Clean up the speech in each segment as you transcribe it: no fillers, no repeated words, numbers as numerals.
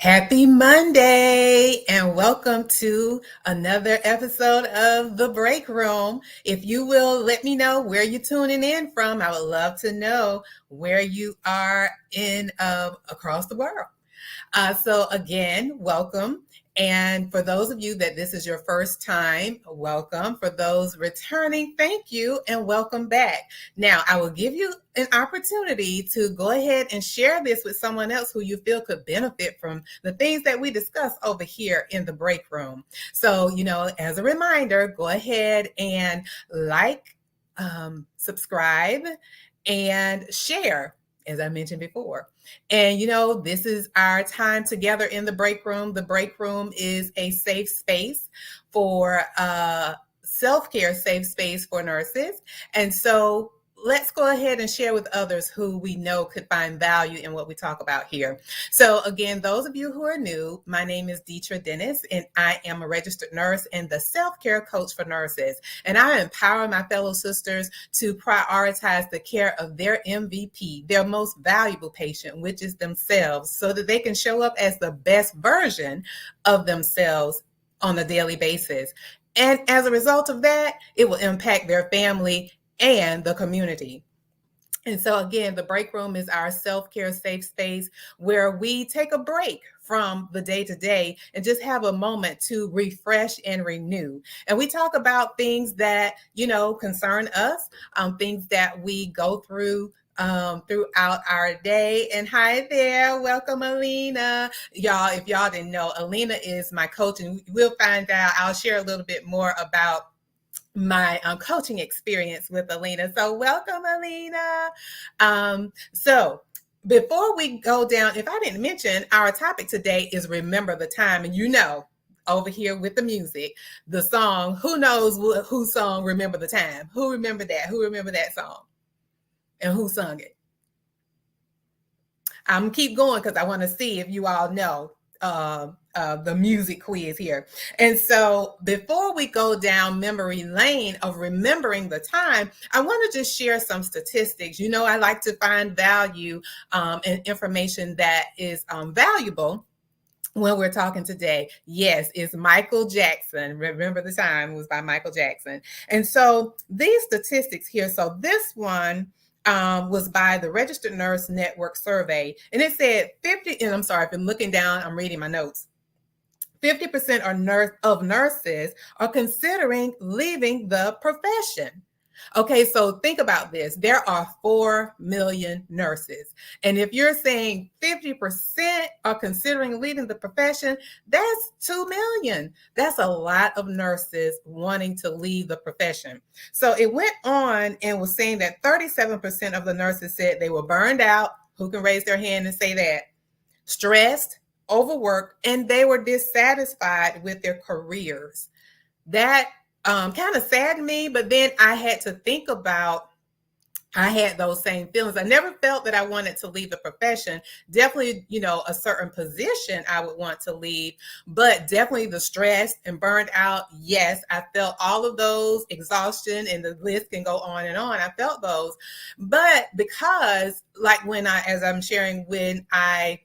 Happy Monday and welcome to another episode of The Break Room. If you will let me know where you're tuning in from, I would love to know where you are in across the world. So again, welcome. And for those of you that this is your first time, welcome. For those returning, thank you and welcome back. Now, I will give you an opportunity to go ahead and share this with someone else who you feel could benefit from the things that we discuss over here in the break room. So, as a reminder, go ahead and subscribe, and share, as I mentioned before. And this is our time together in the break room. The break room is a safe space for self-care, safe space for nurses. And so let's go ahead and share with others who we know could find value in what we talk about here. So again, those of you who are new, my name is Deetra Dennis, and I am a registered nurse and the self-care coach for nurses. And I empower my fellow sisters to prioritize the care of their MVP, their most valuable patient, which is themselves, so that they can show up as the best version of themselves on a daily basis. And as a result of that, it will impact their family and the community. And so again, the break room is our self-care safe space where we take a break from the day-to-day and just have a moment to refresh and renew. And we talk about things that, concern us, things that we go through throughout our day. And hi there, welcome Alina. Y'all, if y'all didn't know, Alina is my coach, and we'll find out. I'll share a little bit more about my coaching experience with Alina. So welcome, Alina. So before we go down, if I didn't mention, our topic today is Remember the Time. And over here with the music, the song, who knows whose song Remember the Time? Who remember that? Who remember that song? And who sung it? I'm going to keep going because I want to see if you all know the music quiz here. And so before we go down memory lane of remembering the time, I want to just share some statistics. I like to find value and information that is valuable when we're talking today. Yes, it's Michael Jackson. Remember the Time was by Michael Jackson. And so these statistics here, so this one was by the Registered Nurse Network survey. And it said 50, and I'm sorry, if I'm looking down, I'm reading my notes. 50% of nurses are considering leaving the profession. Okay, so think about this. There are 4 million nurses. And if you're saying 50% are considering leaving the profession, that's 2 million. That's a lot of nurses wanting to leave the profession. So it went on and was saying that 37% of the nurses said they were burned out. Who can raise their hand and say that? Stressed, overworked, and they were dissatisfied with their careers. That kind of saddened me, but then I had to think about, I had those same feelings. I never felt that I wanted to leave the profession. Definitely, a certain position I would want to leave, but definitely the stress and burned out. Yes, I felt all of those, exhaustion, and the list can go on and on. I felt those, but because as I'm sharing, when I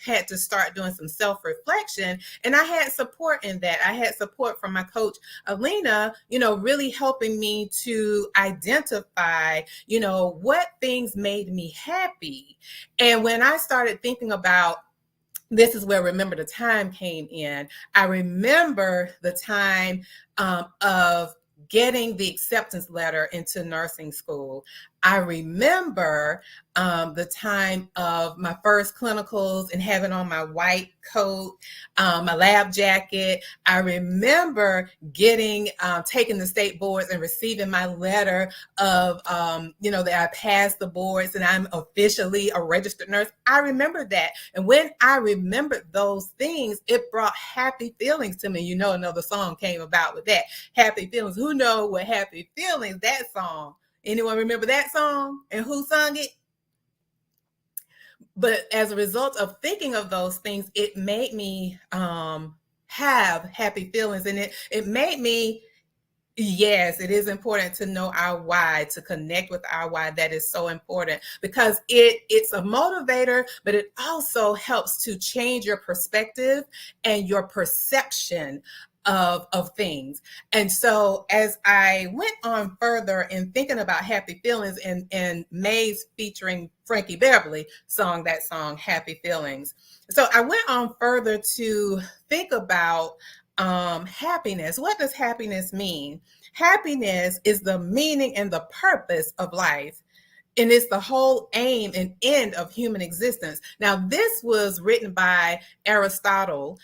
had to start doing some self-reflection, and I had support in that. I had support from my coach, Alina, really helping me to identify, what things made me happy. And when I started thinking about, this is where Remember the Time came in. I remember the time of getting the acceptance letter into nursing school. I remember the time of my first clinicals and having on my white coat, my lab jacket. I remember taking the state boards and receiving my letter of, that I passed the boards and I'm officially a registered nurse. I remember that. And when I remembered those things, it brought happy feelings to me. Another song came about with that. Happy Feelings. Who knows what Happy Feelings, that song? Anyone remember that song and who sung it? But as a result of thinking of those things, it made me have happy feelings, and it made me Yes, it is important to know our why, to connect with our why. That is so important because it's a motivator, but it also helps to change your perspective and your perception of things. And so as I went on further in thinking about happy feelings and Maze featuring Frankie Beverly song that song Happy Feelings. So I went on further to think about happiness. What does happiness mean? Happiness is the meaning and the purpose of life. And it's the whole aim and end of human existence. Now, this was written by Aristotle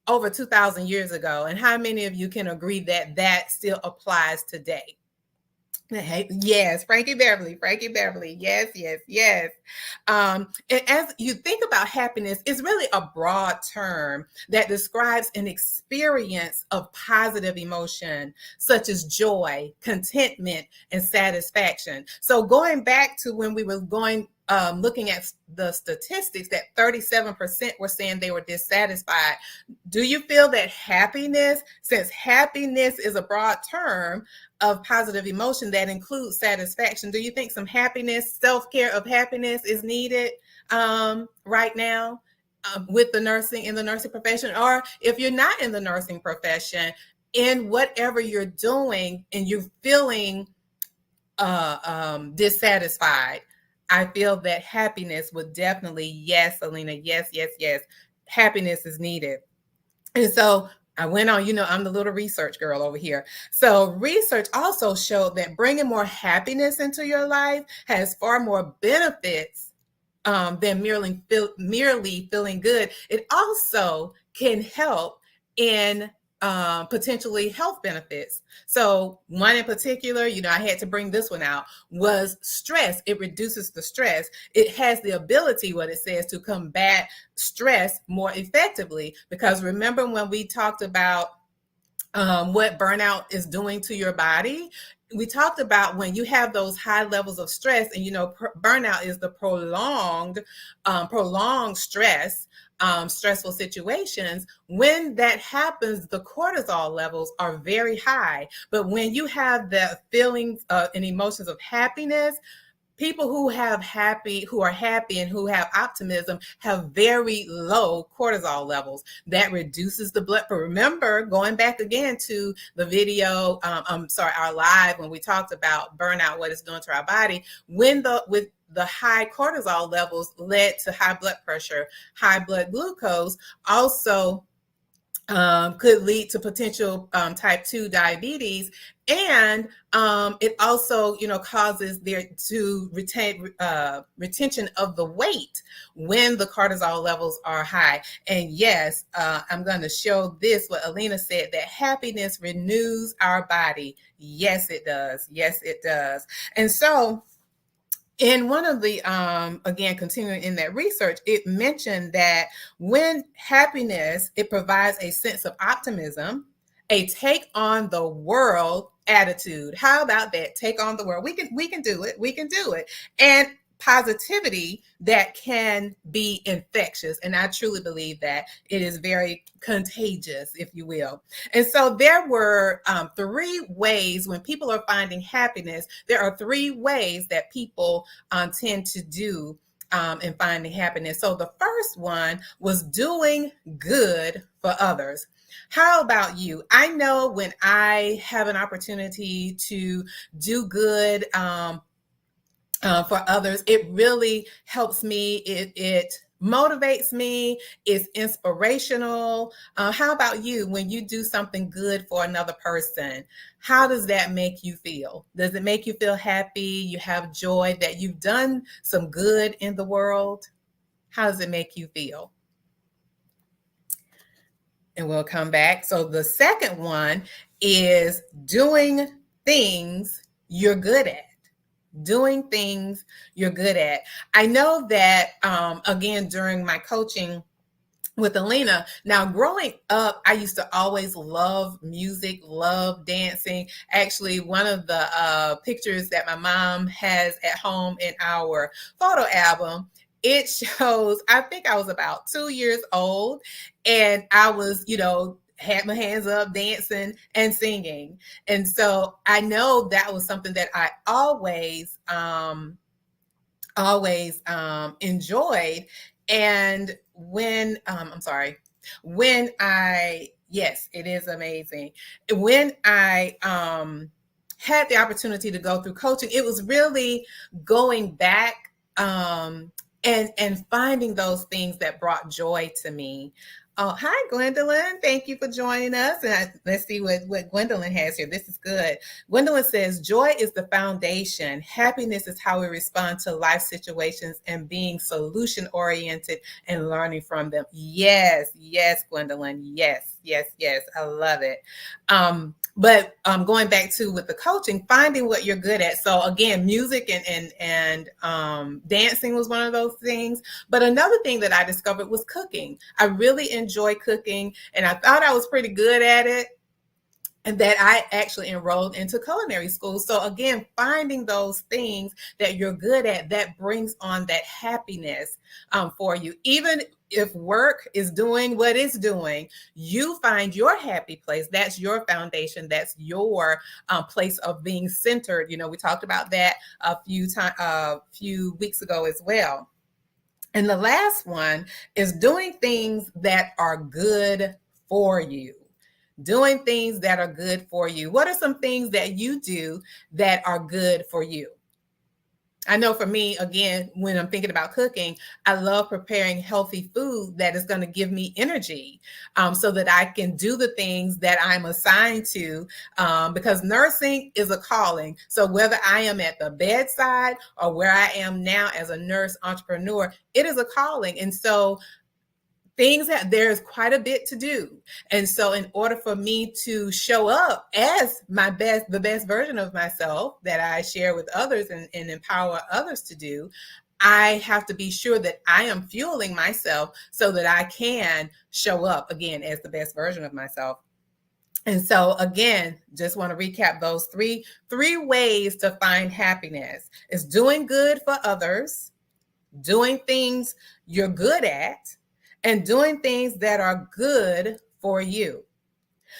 over 2,000 years ago. And how many of you can agree that that still applies today? Hey, yes, Frankie Beverly. Yes, yes, yes. And as you think about happiness, it's really a broad term that describes an experience of positive emotion, such as joy, contentment, and satisfaction. So going back to when we were looking at the statistics that 37% were saying they were dissatisfied. Do you feel that happiness, since happiness is a broad term of positive emotion that includes satisfaction, do you think some happiness, self-care of happiness is needed right now with the nursing, in the nursing profession? Or if you're not in the nursing profession, in whatever you're doing and you're feeling dissatisfied, I feel that happiness would definitely, yes, Alina, yes, yes, yes, happiness is needed. And so I went on, I'm the little research girl over here. So research also showed that bringing more happiness into your life has far more benefits than merely feeling good. It also can help in potentially health benefits. So one in particular, I had to bring this one out, was stress. It reduces the stress. It has the ability, what it says, to combat stress more effectively. Because remember when we talked about what burnout is doing to your body, we talked about when you have those high levels of stress, and burnout is the prolonged stress, stressful situations. When that happens, the cortisol levels are very high. But when you have the feelings and emotions of happiness, people who are happy and who have optimism have very low cortisol levels. That reduces the blood. But remember, going back again to the video, our live, when we talked about burnout, what it's doing to our body, with the high cortisol levels led to high blood pressure, high blood glucose, also could lead to potential type 2 diabetes. And it also, causes there to retention of the weight when the cortisol levels are high. And yes, I'm going to show this, what Alina said, that happiness renews our body. Yes, it does. Yes, it does. And so in one of the, again, continuing in that research, it mentioned that when happiness, it provides a sense of optimism, a take on the world attitude. How about that? Take on the world. We can do it. We can do it. And positivity that can be infectious. And I truly believe that it is very contagious, if you will. And so there were 3 ways when people are finding happiness. There are 3 ways that people tend to do in finding happiness. So the first one was doing good for others. How about you? I know when I have an opportunity to do good for others, it really helps me. It motivates me. It's inspirational. How about you? When you do something good for another person, how does that make you feel? Does it make you feel happy? You have joy that you've done some good in the world? How does it make you feel? And we'll come back. So the second one is doing things you're good at. Doing things you're good at. I know that, again, during my coaching with Alina, now growing up, I used to always love music, love dancing. Actually, one of the pictures that my mom has at home in our photo album, it shows, I think I was about 2 years old, and I was, had my hands up, dancing and singing. And so I know that was something that I always enjoyed. And when I'm sorry, when I yes, it is amazing. When I had the opportunity to go through coaching, it was really going back and finding those things that brought joy to me. Oh, hi, Gwendolyn. Thank you for joining us. And let's see what Gwendolyn has here. This is good. Gwendolyn says, joy is the foundation. Happiness is how we respond to life situations and being solution oriented and learning from them. Yes, yes, Gwendolyn. Yes, yes, yes. I love it. But going back to with the coaching, finding what you're good at. So again, music and dancing was one of those things. But another thing that I discovered was cooking. I really enjoy cooking, and I thought I was pretty good at it, and that I actually enrolled into culinary school. So again, finding those things that you're good at, that brings on that happiness for you. Even if work is doing what it's doing, you find your happy place. That's your foundation. That's your place of being centered. You know, we talked about that a few weeks ago as well. And the last one is doing things that are good for you. Doing things that are good for you. What are some things that you do that are good for you? I know for me, again, when I'm thinking about cooking, I love preparing healthy food that is going to give me energy so that I can do the things that I'm assigned to, because nursing is a calling. So whether I am at the bedside or where I am now as a nurse entrepreneur, it is a calling. And so there's quite a bit to do. And so in order for me to show up as the best version of myself that I share with others and empower others to do, I have to be sure that I am fueling myself so that I can show up again as the best version of myself. And so again, just want to recap those three ways to find happiness. It's doing good for others, doing things you're good at, and doing things that are good for you.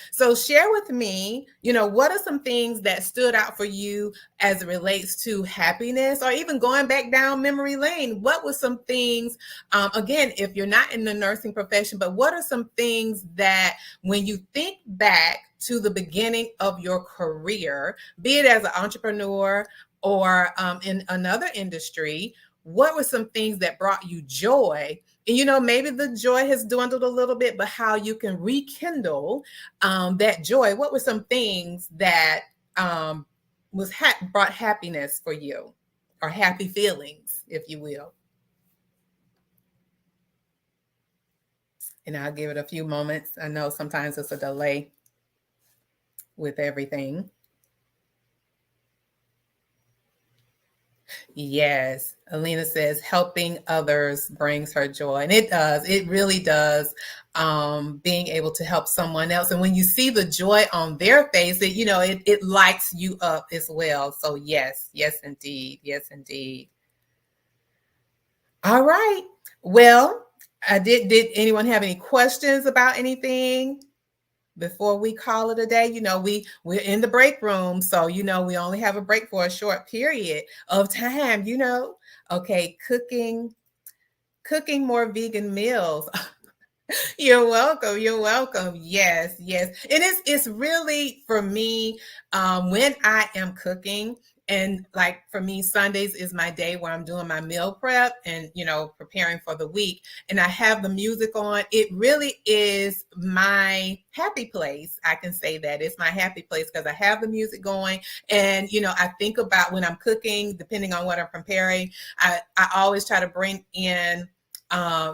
So share with me, what are some things that stood out for you as it relates to happiness, or even going back down memory lane? What were some things, again, if you're not in the nursing profession, but what are some things that when you think back to the beginning of your career, be it as an entrepreneur or in another industry, what were some things that brought you joy? And maybe the joy has dwindled a little bit, but how you can rekindle that joy. What were some things that brought happiness for you, or happy feelings, if you will? And I'll give it a few moments. I know sometimes it's a delay with everything. Yes. Alina says helping others brings her joy. And it does. It really does. Being able to help someone else. And when you see the joy on their face, it lights you up as well. So yes, yes, indeed. Yes, indeed. All right. Well, did anyone have any questions about anything before we call it a day? We're in the break room, so we only have a break for a short period of time. Okay, cooking more vegan meals. You're welcome. You're welcome. Yes, yes. And it's really, for me, when I am cooking, and like for me, Sundays is my day where I'm doing my meal prep and, preparing for the week. And I have the music on. It really is my happy place. I can say that it's my happy place because I have the music going. And, I think about when I'm cooking, depending on what I'm preparing, I always try to bring in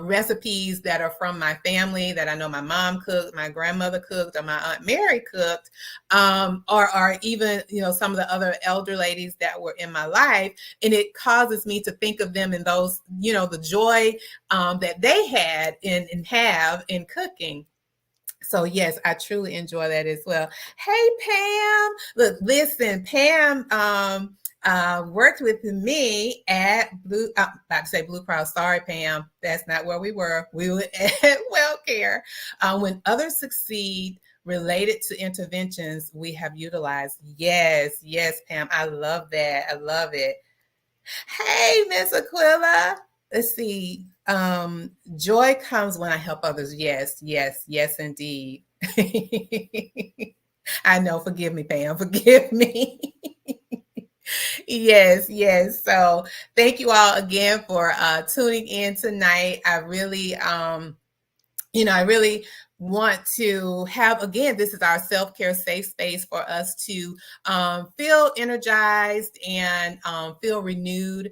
recipes that are from my family that I know my mom cooked, my grandmother cooked, or my Aunt Mary cooked, or even, some of the other elder ladies that were in my life. And it causes me to think of them in those, the joy that they had and have in cooking. So yes, I truly enjoy that as well. Hey, Pam. Look, listen, Pam worked with me at about to say Blue Cross. Sorry, Pam, that's not where we were. We were at WellCare. When others succeed related to interventions we have utilized. Yes, yes, Pam. I love that. I love it. Hey, Miss Aquila. Let's see. Joy comes when I help others. Yes, yes, yes, indeed. I know. Forgive me, Pam. Forgive me. Yes, yes. So thank you all again for tuning in tonight. I really want to have, again, this is our self-care safe space for us to feel energized and feel renewed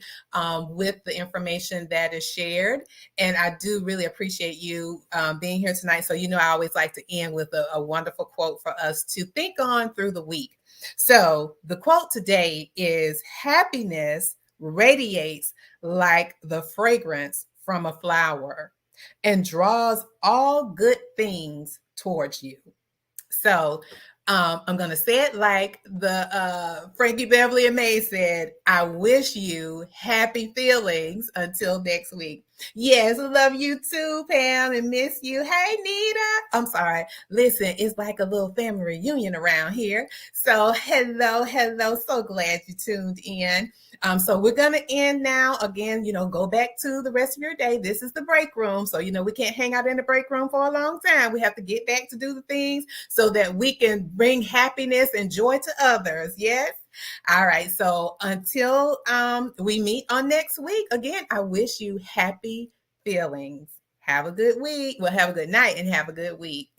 with the information that is shared. And I do really appreciate you being here tonight. So, I always like to end with a wonderful quote for us to think on through the week. So the quote today is, happiness radiates like the fragrance from a flower and draws all good things towards you. So I'm going to say it like the Frankie Beverly and May said, I wish you happy feelings until next week. Yes, love you too, Pam, and miss you. Hey, Nita. I'm sorry. Listen, it's like a little family reunion around here. So hello, hello. So glad you tuned in. So we're going to end now. Again, go back to the rest of your day. This is the break room. So, we can't hang out in the break room for a long time. We have to get back to do the things so that we can bring happiness and joy to others. Yes. All right. So until we meet on next week, again, I wish you happy feelings. Have a good week. Well, have a good night and have a good week.